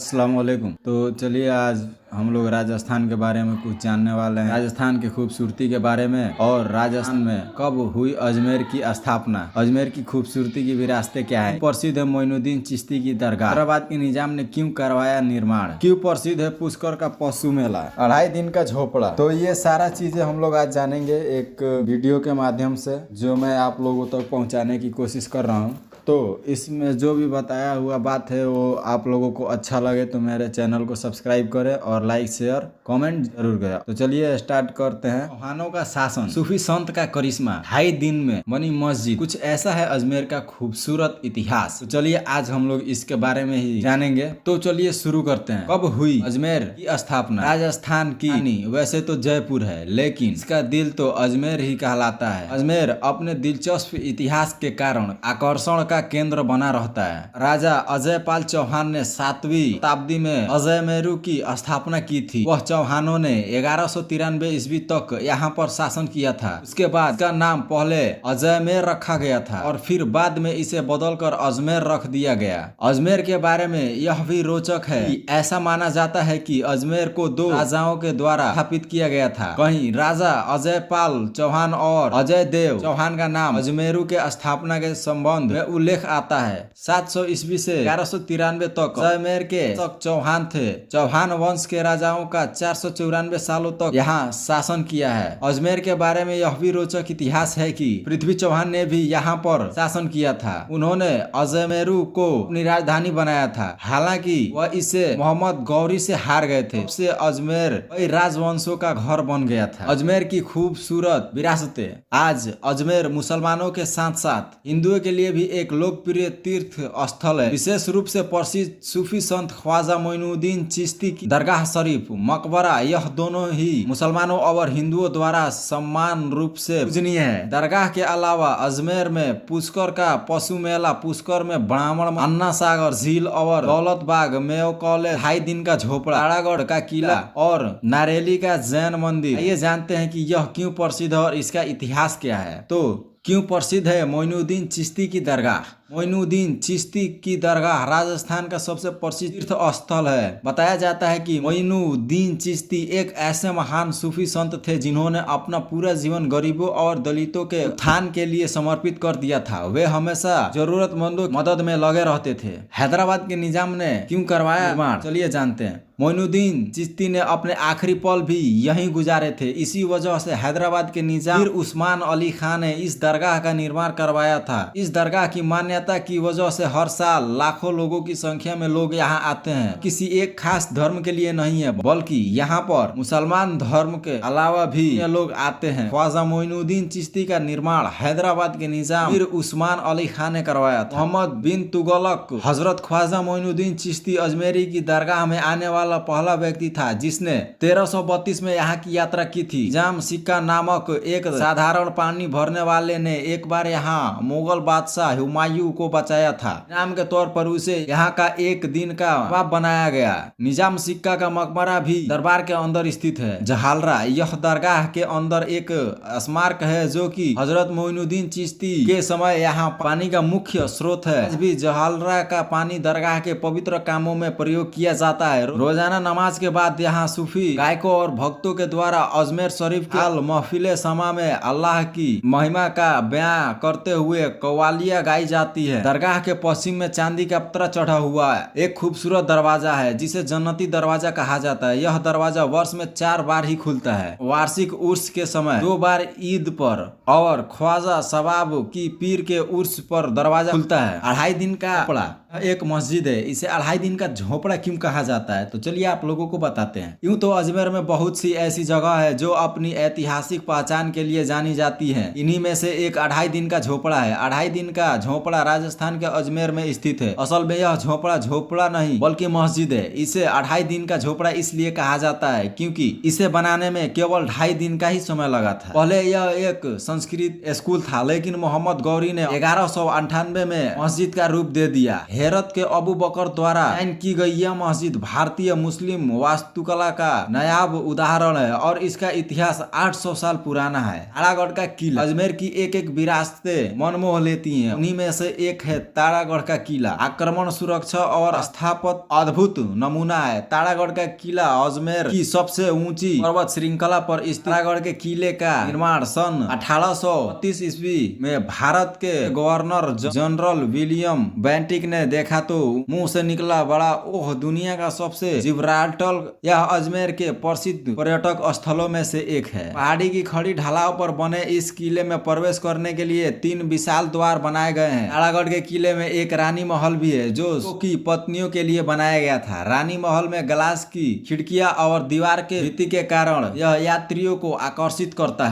अस्सलाम वालेकुम। तो चलिए आज हम लोग राजस्थान के बारे में कुछ जानने वाले हैं। राजस्थान की खूबसूरती के बारे में और राजस्थान में कब हुई अजमेर की स्थापना, अजमेर की खूबसूरती की विरासतें क्या है, प्रसिद्ध है मोइनुद्दीन चिश्ती की दरगाह, हैदराबाद के निजाम ने क्यों करवाया निर्माण, क्यों प्रसिद्ध है पुष्कर का पशु मेला, 2.5 दिन का झोपड़ा। तो ये सारा चीजें हम लोग आज जानेंगे एक वीडियो के माध्यम से, जो मैं आप लोगों तक पहुँचाने की कोशिश कर रहा हूँ। तो इसमें जो भी बताया हुआ बात है वो आप लोगों को अच्छा लगे तो मेरे चैनल को सब्सक्राइब करें और लाइक शेयर कमेंट जरूर करें। तो चलिए स्टार्ट करते हैं। चौहानों का शासन, सूफी संत का करिश्मा, 2.5 दिन में बनी मस्जिद, कुछ ऐसा है अजमेर का खूबसूरत इतिहास। तो चलिए आज हम लोग इसके बारे में ही जानेंगे। तो चलिए शुरू करते हैं। कब हुई अजमेर की स्थापना? राजस्थान की वैसे तो जयपुर है, लेकिन इसका दिल तो अजमेर ही कहलाता है। अजमेर अपने दिलचस्प इतिहास के कारण आकर्षण का केंद्र बना रहता है। राजा अजयपाल चौहान ने 7वीं शताब्दी में अजयमेरू की स्थापना की थी। वह चौहानों ने 1193 ईस्वी तक यहाँ पर शासन किया था। उसके बाद इसका नाम पहले अजयमेर रखा गया था और फिर बाद में इसे बदलकर अजमेर रख दिया गया। अजमेर के बारे में यह भी रोचक है कि ऐसा माना जाता है कि अजमेर को 2 राजाओं के द्वारा स्थापित किया गया था। कहीं राजा अजयपाल चौहान और अजय देव चौहान का नाम अजमेरू के स्थापना के संबंध में उल्लेख आता है। 700 ईस्वी से 1193 तक अजमेर के चौहान थे। चौहान वंश के राजाओं का 494 सालों तक यहाँ शासन किया है। अजमेर के बारे में यह भी रोचक इतिहास है कि पृथ्वी चौहान ने भी यहाँ पर शासन किया था। उन्होंने अजमेरू को अपनी राजधानी बनाया था, हालांकि वह इसे मोहम्मद गौरी से हार गए थे। उससे अजमेर कई राजवंशों का घर बन गया था। अजमेर की खूबसूरत विरासतें। आज अजमेर मुसलमानों के साथ साथ हिंदुओं के लिए भी एक लोकप्रिय तीर्थ स्थल है। विशेष रूप से प्रसिद्ध सूफी संत ख्वाजा मोइनुद्दीन चिश्ती की दरगाह शरीफ, मकबरा, यह दोनों ही मुसलमानों और हिंदुओं द्वारा समान रूप से पूजनीय है। दरगाह के अलावा अजमेर में पुष्कर का पशु मेला, पुष्कर में ब्राह्मण, अन्ना सागर झील और दौलत बाग, मेयो कॉलेज, 2.5 दिन का झोपड़ा, तारागढ़ का किला और नारेली का जैन मंदिर। ये जानते हैं कि यह क्यों प्रसिद्ध है और इसका इतिहास क्या है। तो क्यों प्रसिद्ध है मोइनुद्दीन चिश्ती की दरगाह? मोइनुद्दीन चिश्ती की दरगाह राजस्थान का सबसे प्रसिद्ध तीर्थ स्थल है। बताया जाता है कि मोइनुद्दीन चिश्ती एक ऐसे महान सूफी संत थे जिन्होंने अपना पूरा जीवन गरीबों और दलितों के उत्थान के लिए समर्पित कर दिया था। वे हमेशा जरूरतमंदों की मदद में लगे रहते थे। हैदराबाद के निजाम ने क्यों करवाया निर्माण? चलिए जानते हैं। मोइनुद्दीन चिश्ती ने अपने आखिरी पल भी यहीं गुजारे थे। इसी वजह से हैदराबाद के निजाम मीर उस्मान अली खान ने इस दरगाह का निर्माण करवाया था। इस दरगाह की मान्यता की वजह से हर साल लाखों लोगों की संख्या में लोग यहाँ आते हैं। किसी एक खास धर्म के लिए नहीं है, बल्कि यहाँ पर मुसलमान धर्म के अलावा भी लोग आते हैं। ख्वाजा मोइनुद्दीन चिश्ती का निर्माण हैदराबाद के निजाम मीर उस्मान अली खान ने करवाया था। मोहम्मद बिन तुगलक हजरत ख्वाजा मोइनुद्दीन चिश्ती अजमेरी की दरगाह में आने वाला पहला व्यक्ति था जिसने 1332 में यहाँ की यात्रा की थी। जाम सिक्का नामक एक साधारण पानी भरने वाले ने एक बार यहाँ मुगल बादशाह हुमायूं को बचाया था। इनाम के तौर पर उसे यहाँ का 1 दिन का नवाब बनाया गया। निजाम सिक्का का मकबरा भी दरबार के अंदर स्थित है। जहालरा, यह दरगाह के अंदर एक स्मारक है जो कि हजरत मोइनुद्दीन चिश्ती के समय यहाँ पानी का मुख्य स्रोत है। आज भी जहालरा का पानी दरगाह के पवित्र कामों में प्रयोग किया जाता है। रोजाना नमाज के बाद यहाँ सूफी गायकों और भक्तों के द्वारा अजमेर शरीफ के महफिले समा में अल्लाह की महिमा का बयां करते हुए कव्वालियां गाई जाती है। दरगाह के पश्चिम में चांदी का पत्रा चढ़ा हुआ एक खूबसूरत दरवाजा है जिसे जन्नती दरवाजा कहा जाता है। यह दरवाजा वर्ष में 4 बार ही खुलता है। वार्षिक उर्स के समय 2 बार ईद पर और ख्वाजा सबाब की पीर के उर्स पर दरवाजा खुलता है। 2.5 दिन का झोपड़ा एक मस्जिद है। इसे 2.5 दिन का झोपड़ा क्यों कहा जाता है? तो चलिए आप लोगों को बताते हैं। यूं तो अजमेर में बहुत सी ऐसी जगह है जो अपनी ऐतिहासिक पहचान के लिए जानी जाती है। इन्हीं में से एक 2.5 दिन का झोपड़ा है। 2.5 दिन का झोपड़ा राजस्थान के अजमेर में स्थित है। असल में यह झोपड़ा नहीं बल्कि मस्जिद है। इसे 2.5 दिन का झोपड़ा इसलिए कहा जाता है क्योंकि इसे बनाने में केवल 2.5 दिन का ही समय लगा था। पहले यह एक संस्कृत स्कूल था, लेकिन मोहम्मद गौरी ने 1198 में मस्जिद का रूप दे दिया। हेरत के अबू बकर द्वारा डिजाइन की गई यह मस्जिद भारतीय मुस्लिम वास्तुकला का नायाब उदाहरण है और इसका इतिहास 800 साल पुराना है। तारागढ़ का किला अजमेर की एक एक विरासतें मनमोह लेती हैं। उन्हीं में से एक है तारागढ़ का किला। आक्रमण, सुरक्षा और स्थापत्य अद्भुत नमूना है। तारागढ़ का किला अजमेर की सबसे ऊंची पर्वत श्रृंखला पर स्थित। तारागढ़ के किले का निर्माण सन 1832 ईस्वी में भारत के गवर्नर जनरल विलियम बेंटिक ने देखा तो मुंह से निकला बड़ा ओह, दुनिया का सबसे जिब्राल्टर। यह अजमेर के प्रसिद्ध पर्यटक स्थलों में से एक है। पहाड़ी की खड़ी ढलाव पर बने इस किले में प्रवेश करने के लिए 3 विशाल द्वार बनाए गए हैं। तारागढ़ के किले में एक रानी महल भी है जो की पत्नियों के लिए बनाया गया था। रानी महल में ग्लास की खिड़कियां और दीवार के भित्ति के कारण यह यात्रियों को आकर्षित करता है।